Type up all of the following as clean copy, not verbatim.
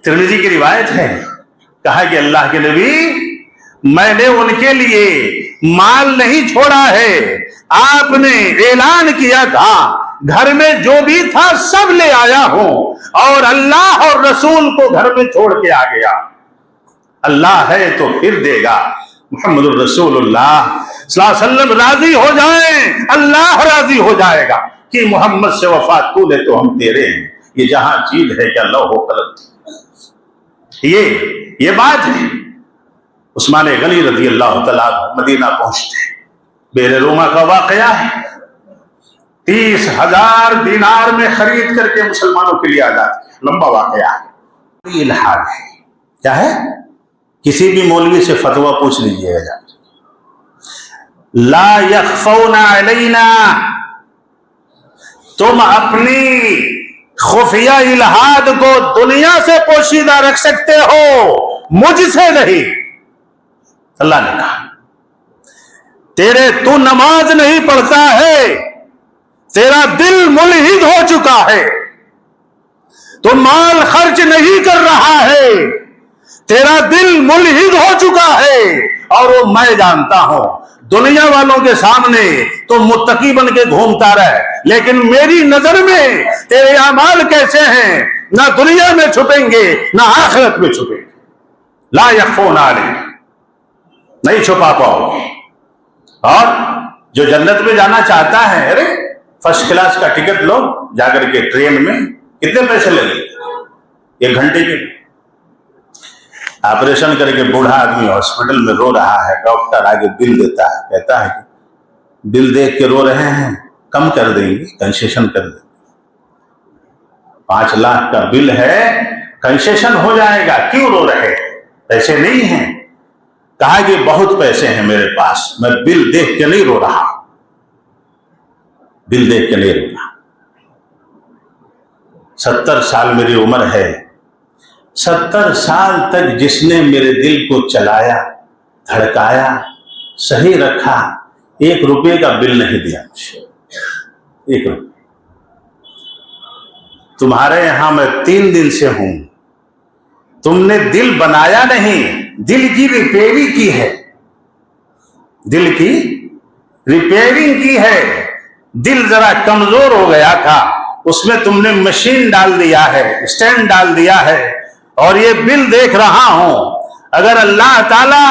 Tirmidhi की रिवायत है, कहा कि अल्लाह के नबी, मैंने उनके लिए माल नहीं छोड़ा है, आपने ऐलान किया था घर में जो भी था सब ले आया हूं और अल्लाह और रसूल को घर में छोड़ के आ गया। अल्लाह है तो फिर देगा। मुहम्मद रसूलुल्लाह सल्लल्लाहु अलैहि वसल्लम राजी हो जाएं, अल्लाह राजी हो जाएगा कि मोहम्मद से वफा तूने तो हम तेरे हैं। ये जहां चीज है क्या लौह कलम, ये बात है। उस्मान गनी रजी अल्लाह तआला मदीना पहुंचते, बेर रोमा का वाकया है, 30,000 दिनार में खरीद करके मुसलमानों के लिए आजाद किया। लंबा वाकया है, इल्हाद है। क्या है? किसी भी मौलवी से फतवा पूछ लीजिएगा जाकर। ला यख्फौना अलैना, तुम अपनी खुफिया इल्हाद को दुनिया से पोशीदा रख सकते हो, मुझसे नहीं। अल्लाह ने कहा तू नमाज नहीं पढ़ता है, तेरा दिल मुल्हिद हो चुका है, तू माल खर्च नहीं कर रहा है, तेरा दिल मुल्हिद हो चुका है। और वो मैं जानता हूं, दुनिया वालों के सामने तो मुत्तकी बन के घूमता रहे, लेकिन मेरी नजर में तेरे अमाल कैसे हैं, ना दुनिया में छुपेंगे ना आखिरत में छुपेंगे। ला यख्फौना अलैना, नहीं छुपा पाओगे। और जो जन्नत में जाना चाहता है, अरे फर्स्ट क्लास का टिकट लो, जाकर के ट्रेन में कितने पैसे लगेंगे? 1 घंटे के। ऑपरेशन करके बूढ़ा आदमी हॉस्पिटल में रो रहा है, डॉक्टर आगे बिल देता है, कहता है कि बिल देख के रो रहे हैं, कम कर देंगे, कंसेशन कर देंगे। 5 लाख का बिल है, कंसेशन हो जाएगा, क्यों रो रहे हैं? पैसे नहीं हैं। कहा कि बहुत पैसे हैं मेरे पास, मैं बिल देख के नहीं रो रहा, बिल देख के नहीं रो रहा। 70 साल मेरी उम्र है, 70 साल तक जिसने मेरे दिल को चलाया, धड़काया, सही रखा, 1 रुपये का बिल नहीं दिया मुझे, 1 रुपये। तुम्हारे यहां मैं 3 दिन से हूं, तुमने दिल बनाया नहीं, दिल की रिपेयरिंग की है, दिल की रिपेयरिंग की है। दिल जरा कमजोर हो गया था, उसमें तुमने मशीन डाल दिया है, स्टैंड डाल दिया है, और ये बिल देख रहा हूं। अगर अल्लाह ताला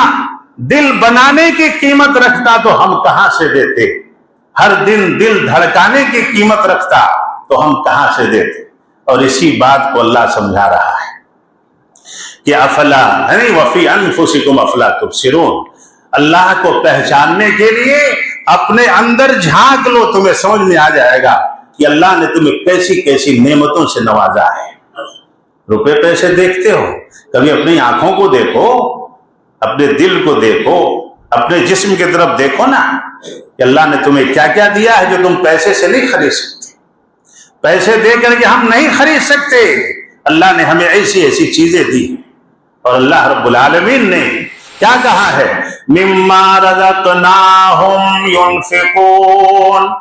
दिल बनाने की कीमत रखता तो हम कहां से देते? हर दिन दिल धड़काने की कीमत रखता तो हम कहां से देते? और इसी बात को अल्लाह समझा रहा है कि अफला वफी अनफुसिकुम अफला तुबसिरून। अल्लाह को पहचानने के लिए अपने अंदर झांक लो, तुम्हें समझ में आ जाएगा कि अल्लाह ने तुम्हें कैसी कैसी नेमतों से नवाजा है। रुपए पैसे देखते हो, कभी अपनी आंखों को देखो, अपने दिल को देखो, अपने जिस्म की तरफ देखो ना कि अल्लाह ने तुम्हें क्या क्या दिया है जो तुम पैसे से नहीं खरीद सकते। पैसे दे करके हम नहीं खरीद सकते, अल्लाह ने हमें ऐसी ऐसी चीजें दी। और अल्लाह रब्बुल आलमीन ने क्या कहा है? मिम्मा रज़क़नाहुम युनफ़िक़ून,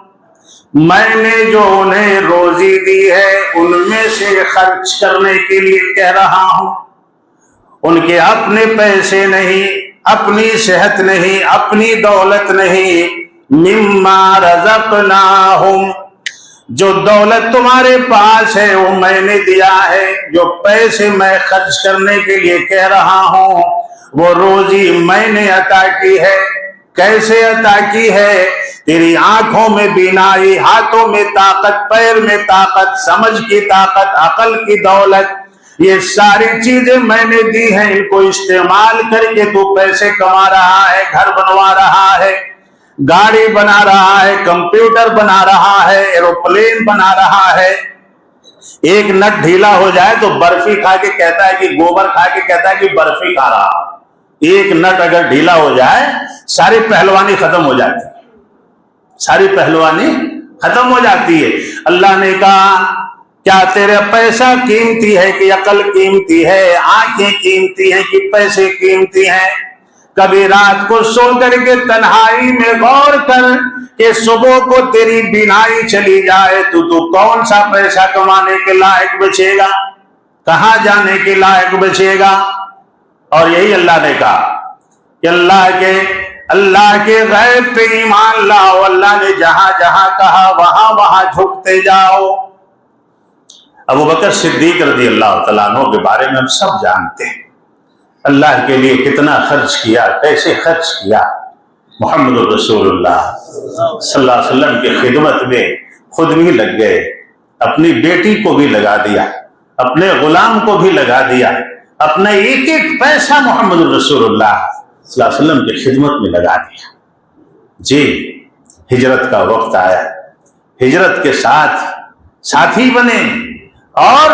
मैंने जो उन्हें रोजी दी है उनमें से खर्च करने के लिए कह रहा हूं। उनके अपने पैसे नहीं, अपनी सेहत नहीं, अपनी दौलत नहीं। मिम्मा रज़क़नाहुम, जो दौलत तुम्हारे पास है वो मैंने दिया है, जो पैसे मैं खर्च करने के लिए कह रहा हूं वो रोजी मैंने अता की है। कैसे अता की है? तेरी आंखों में बीनाई, हाथों में ताकत, पैर में ताकत, समझ की ताकत, अकल की दौलत, ये सारी चीजें मैंने दी हैं। इनको इस्तेमाल करके तू पैसे कमा रहा है, घर बनवा रहा है, गाड़ी बना रहा है, कंप्यूटर बना रहा है, एरोप्लेन बना रहा है। एक नट ढीला हो जाए तो बर्फी खा के कहता है कि गोबर खा के कहता है कि बर्फी खा रहा। एक नट अगर ढीला हो जाए सारी पहलवानी खत्म हो जाती है, सारी पहलवानी खत्म हो जाती है। अल्लाह ने कहा क्या तेरा पैसा कीमती है कि अकल कीमती है, आंखें कीमती हैं कि पैसे कीमती हैं? कभी रात को सो करके तन्हाई में गौर कर कि सुबह को तेरी बीनाई चली जाए तो तू कौन सा पैसा कमाने के लायक बचेगा? कहां जाने के लायक बचेगा। और यही अल्लाह ने कहा कि अल्लाह के गैब पे ईमान लाओ। अल्लाह ने जहां जहां कहा वहां वहां झुकते जाओ। अबू बकर सिद्दीक रज़ी अल्लाह तआला अन्हु के बारे में हम सब जानते हैं। अल्लाह के लिए कितना खर्च किया, कैसे खर्च किया। मोहम्मद रसूलुल्लाह सल्लल्लाहु अलैहि वसल्लम की खिदमत में खुद भी लग गए, अपनी बेटी को भी लगा दिया, अपने गुलाम को भी लगा दिया, अपना एक एक पैसा मोहम्मद रसूलुल्लाह सल्लल्लाहु अलैहि वसल्लम की खिदमत में लगा दिया। जी, हिजरत का वक्त आया, हिजरत के साथ साथी बने और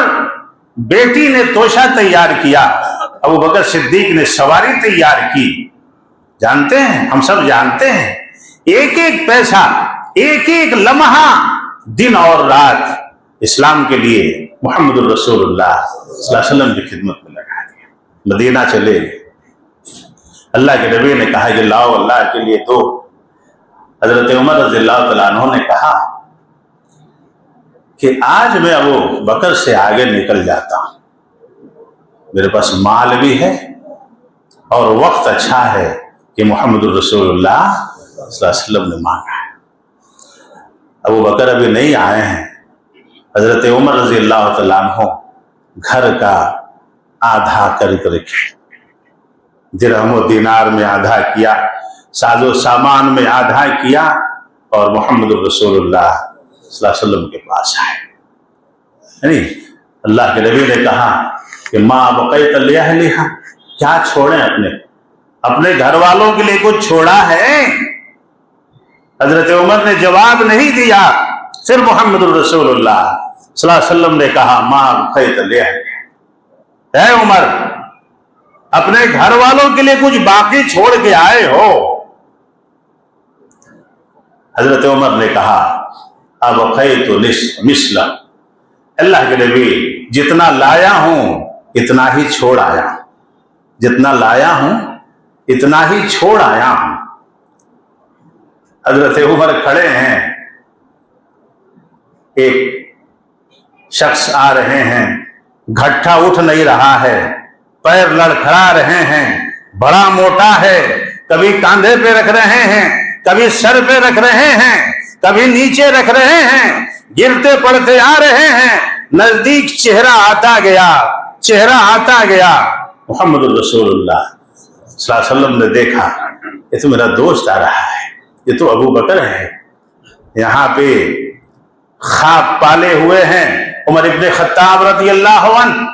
बेटी ने तोशा तैयार किया, अबू बकर सिद्दीक ने सवारी तैयार की। जानते हैं, हम सब जानते हैं, एक एक पैसा, एक एक लम्हा, दिन और रात इस्लाम के लिए मोहम्मद रसूलुल्लाह सल्लल्लाहु अलैहि वसल्लम की खिदमत में लगा दिया। मदीना चले गए। अल्लाह के नबी ने कहा कि लाओ अल्लाह के लिए दो। हजरत उमर रज़ियल्लाहु तआला अन्हु ने कहा कि आज मैं अबू बकर से आगे निकल जाता हूं, मेरे पास माल भी है और वक्त अच्छा है कि मोहम्मद रसूलुल्लाह सल्लल्लाहु अलैहि वसल्लम ने मांगा है। अबू बकर अभी नहीं आए हैं। हजरत उमर रज़ियल्लाहु तआला अन्हु घर का आधा करके रखे, दिरहम और दीनार में आधा किया, साजो सामान में आधा किया और मोहम्मद रसूलुल्लाह सल्लल्लाहु अलैहि वसल्लम के पास आए। यानी अल्लाह के नबी ने कहा कि माँ बक़ैत लिअहलिहा, क्या छोड़े, अपने घर वालों के लिए कुछ छोड़ा है? हजरत उमर ने जवाब नहीं दिया। फिर मोहम्मद रसूलुल्लाह सल्लल्लाहु अलैहि वसल्लम ने कहा माँ बक़ैत लिअहलिहा, ऐ उमर, अपने घर वालों के लिए कुछ बाकी छोड़ के आए हो? हजरत उमर ने कहा अबक़ैतु मिस्ला, अल्लाह के नबी, जितना लाया हूं इतना ही छोड़ आया, जितना लाया हूं इतना ही छोड़ आया हूं। हजरत उमर खड़े हैं, एक शख्स आ रहे हैं, घट्टा उठ नहीं रहा है, पैर लड़खड़ा रहे हैं, बड़ा मोटा है, कभी कांधे पे रख रहे हैं, कभी सर पे रख रहे हैं, कभी नीचे रख रहे हैं, गिरते पड़ते आ रहे हैं। नजदीक चेहरा आता गया, चेहरा आता गया। मोहम्मद रसूलुल्लाह सल्लल्लाहु अलैहि वसल्लम ने देखा, ये तो मेरा दोस्त आ रहा है, ये तो अबू बकर है। यहाँ पे ख्वाब पाले हुए हैं उमर इब्ने खत्ताब रज़ियल्लाहु अन्हु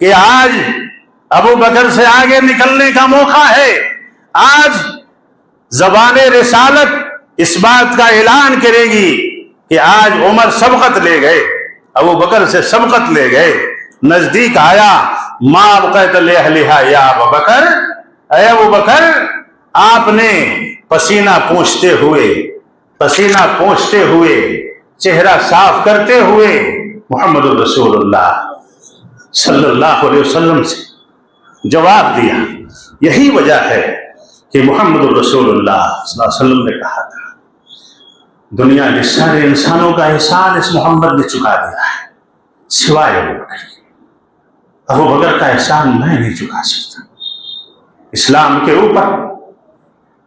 कि आज अबू बकर से आगे निकलने का मौका है। आज ज़बाने रिसालत इस बात का ऐलान करेगी कि आज उमर सबकत ले गए, अबू बकर से सबकत ले गए। नजदीक आया, माँ बक़ैत लिअहलिहा या अबू बकर, ऐ अबू बकर, आपने पसीना पोंछते हुए चेहरा साफ करते हुए मोहम्मद रसूलुल्लाह सल्लल्लाहु अलैहि वसल्लम से जवाब दिया। यही वजह है कि मोहम्मद रसूलुल्लाह सल्लल्लाहु अलैहि वसल्लम ने कहा था, दुनिया के सारे इंसानों का एहसान इस मोहम्मद ने चुका दिया है सिवाय अबू बकर। अबू बकर का एहसान मैं नहीं चुका सकता। इस्लाम के ऊपर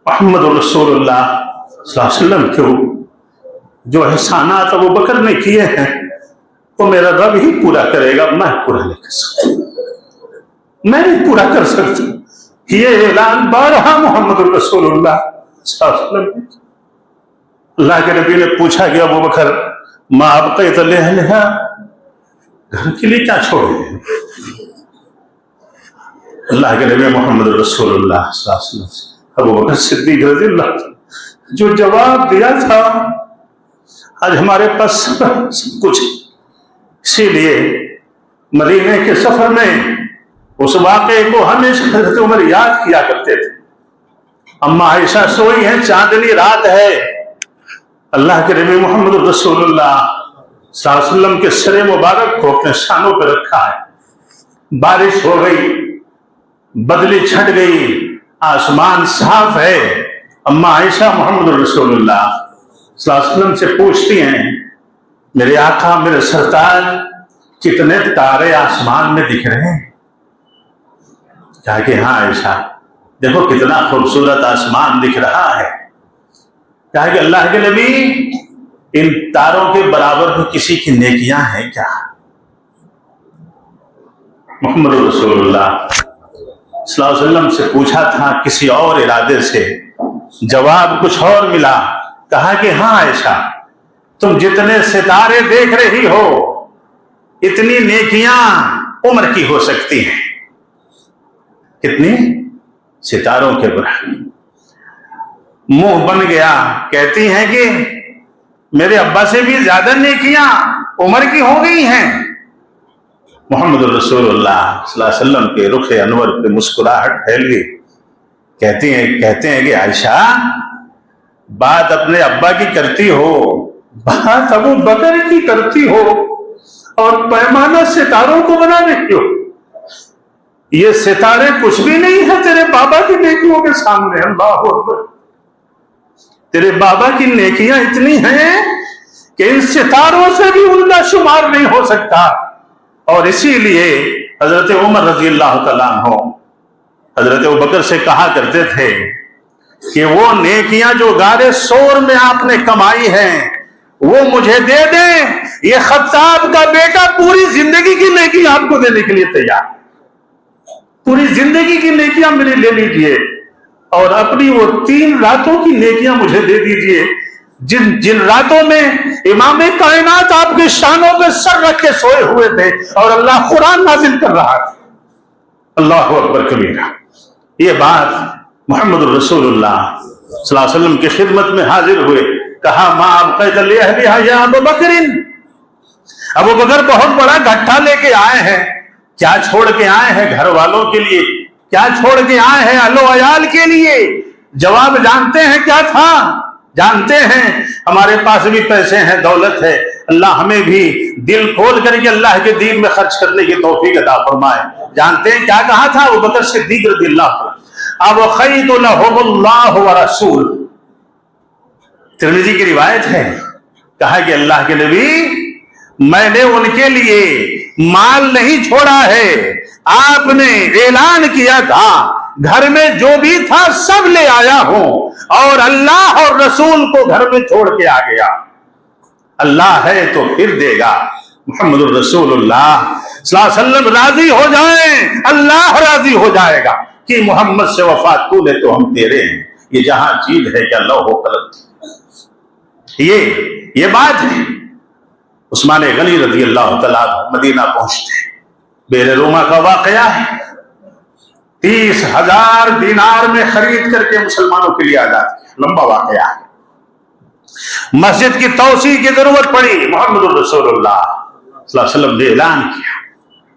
मोहम्मद रसूलुल्लाह सल्लल्लाहु अलैहि वसल्लम के ऊपर जो एहसानात अबू बकर ने किए हैं वो मेरा रब ही पूरा करेगा, मैं पूरा नहीं कर सकता, मैं नहीं पूरा कर सकता। ये ऐलान बारहा मोहम्मद रसूलुल्लाह सल्लल्लाहु अलैहि वसल्लम। अल्लाह के नबी ने पूछा कि अबू बकर, माँ बक़ैत लिअहलिहा, घर के लिए क्या छोड़े? अल्लाह के नबी मोहम्मद रसूलुल्लाह सल्लल्लाहु अलैहि वसल्लम अबू बकर सिद्दीक रज़ियल्लाहु अन्हु जो जवाब दिया था, आज हमारे पास सब कुछ। इसीलिए मदीने के सफर में उस वाक़े को हमेशा हज़रत उमर याद किया करते थे। अम्मा आयशा सोई है, चांदनी रात है, अल्लाह के नबी मोहम्मद रसूलुल्लाह सल्लल्लाहु अलैहि वसल्लम के सरे मुबारक को अपने शानों पर रखा है। बारिश हो गई, बदली छट गई, आसमान साफ है। अम्मा आयशा मोहम्मद रसूलुल्लाह सल्लल्लाहु अलैहि वसल्लम से पूछती हैं, मेरे आका, मेरे सरताज, कितने तारे आसमान में दिख रहे हैं। कहा कि हाँ आयशा, देखो कितना खूबसूरत आसमान दिख रहा है। कहा कि अल्लाह के नबी, इन तारों के बराबर भी किसी की नेकियां हैं क्या? मोहम्मद रसूलुल्लाह सल्लल्लाहु अलैहि वसल्लम से पूछा था किसी और इरादे से, जवाब कुछ और मिला। कहा कि हाँ आयशा, तुम जितने सितारे देख रही हो, इतनी नेकियां उम्र की हो सकती हैं। कितनी? सितारों के बराबर। मुंह बन गया, कहती हैं कि मेरे अब्बा से भी ज्यादा नेकियां उम्र की हो गई हैं। मोहम्मद रसूलुल्लाह सल्लल्लाहु अलैहि वसल्लम के रुख अनवर पे मुस्कुराहट फैल गई। कहते हैं कि आयशा, बात अपने अब्बा की करती हो, बात अबू बकर की करती हो, और पैमाना सितारों को बना रही हो। ये सितारे कुछ भी नहीं है तेरे बाबा की नेकियों के सामने। अल्लाह अकबर। तेरे बाबा की नेकियां इतनी हैं कि इन सितारों से भी उनका शुमार नहीं हो सकता। और इसीलिए हजरत उमर रजी अल्लाह तआला अन्हु हजरत अबू बकर से कहा करते थे कि वो नेकियां जो गारे शोर में आपने कमाई हैं, वो मुझे दे दें। ये खत्ताब का बेटा पूरी जिंदगी की नेकी आपको देने के लिए तैयार। पूरी जिंदगी की नेकियां मेरी ले लीजिए, और अपनी वो 3 रातों की नेकियां मुझे दे दीजिए, जिन रातों में इमाम कायनात आपके शानों पे सर रख के सोए हुए थे और अल्लाह कुरान नाजिल कर रहा था। अल्लाह अकबर कबीरा। ये बात मोहम्मद रसूलुल्लाह सल्लल्लाहु अलैहि वसल्लम की खिदमत में हाजिर हुए। कहा, मां अबू बकरिन, अबू बकर बहुत बड़ा घट्टा लेके आए हैं। क्या छोड़ के आए हैं घर वालों के लिए? क्या छोड़ के आए हैं अलो अयाल के लिए? जवाब जानते हैं क्या था? जानते हैं हमारे पास भी पैसे हैं, दौलत है। अल्लाह हमें भी दिल खोल करके अल्लाह के दीन में खर्च करने की तौफीक अता फरमाए। जानते हैं क्या कहा था अबू बकर सिद्दीक रज़ियल्लाहु अन्हु? अब खैतु लहुमुल्लाहु व रसूल। तिरमिज़ी की रिवायत है, कहा कि अल्लाह के नबी, मैंने उनके लिए माल नहीं छोड़ा है। आपने ऐलान किया था घर में जो भी था सब ले आया हूं, और अल्लाह और रसूल को घर में छोड़ के आ गया। अल्लाह है तो फिर देगा। मोहम्मद रसूलुल्लाह सल्लल्लाहु अलैहि वसल्लम राजी हो जाए, अल्लाह राजी हो जाएगा कि मोहम्मद से वफा तूने तो हम तेरे हैं। ये जहां चीज है क्या लौह कलम, ये बात है। उस्मान गनी रज़ी अल्लाह तआला मदीना पहुंचते, बेर रोमा का वाकया है। 30,000 दिनार में खरीद करके मुसलमानों के लिए आजाद किया। लंबा वाकया है। मस्जिद की तौसी की जरूरत पड़ी। मोहम्मद रसूलुल्लाह सल्लल्लाहु अलैहि वसल्लम ने ऐलान किया,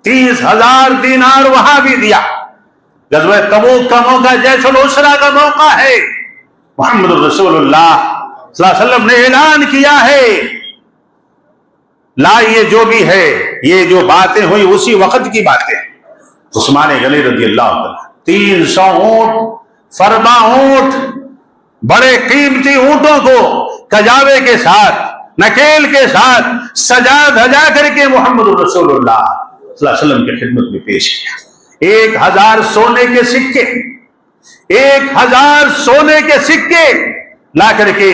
30,000 दिनार वहां भी दिया। गज़वा तबूक का मौका, जैशुल उसरा का मौका है। मोहम्मद रसूलुल्लाह सल्लल्लाहु अलैहि वसल्लम ने ऐलान किया है, ला ये जो भी है, ये जो बातें हुई उसी वक्त की बातें। उस्मान गनी रज़ी अल्लाह तआला 300 ऊंट, फरबा ऊंट, बड़े कीमती ऊंटों को कजावे के साथ, नकेल के साथ सजा धजा करके मोहम्मद रसूलुल्लाह सल्लल्लाहु अलैहि वसल्लम की खिदमत में पेश किया। 1000 सोने के सिक्के, 1000 सोने के सिक्के ला करके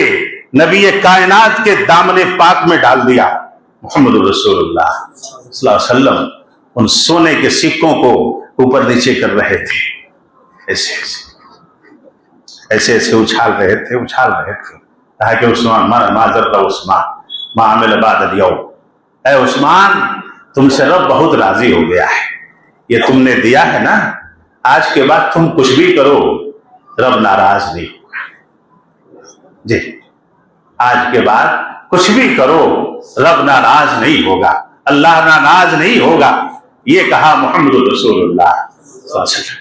नबी कायनात के दामने पाक में डाल दिया। मोहम्मद रसूलुल्लाह सल्लल्लाहु अलैहि वसल्लम उन सोने के सिक्कों को ऊपर नीचे कर रहे थे, ऐसे ऐसे उछाल रहे थे। कहा कि उस्मान, माजर उस्मान मामिल बाद यौम, ऐ उस्मान, तुमसे रब बहुत राजी हो गया है। ये तुमने दिया है ना, आज के बाद तुम कुछ भी करो रब नाराज नहीं होगा। जी, आज के बाद कुछ भी करो रब नाराज नहीं होगा, अल्लाह नाराज नहीं होगा। ये कहा मोहम्मद रसूलुल्लाह सल्लल्लाहु अलैहि वसल्लम।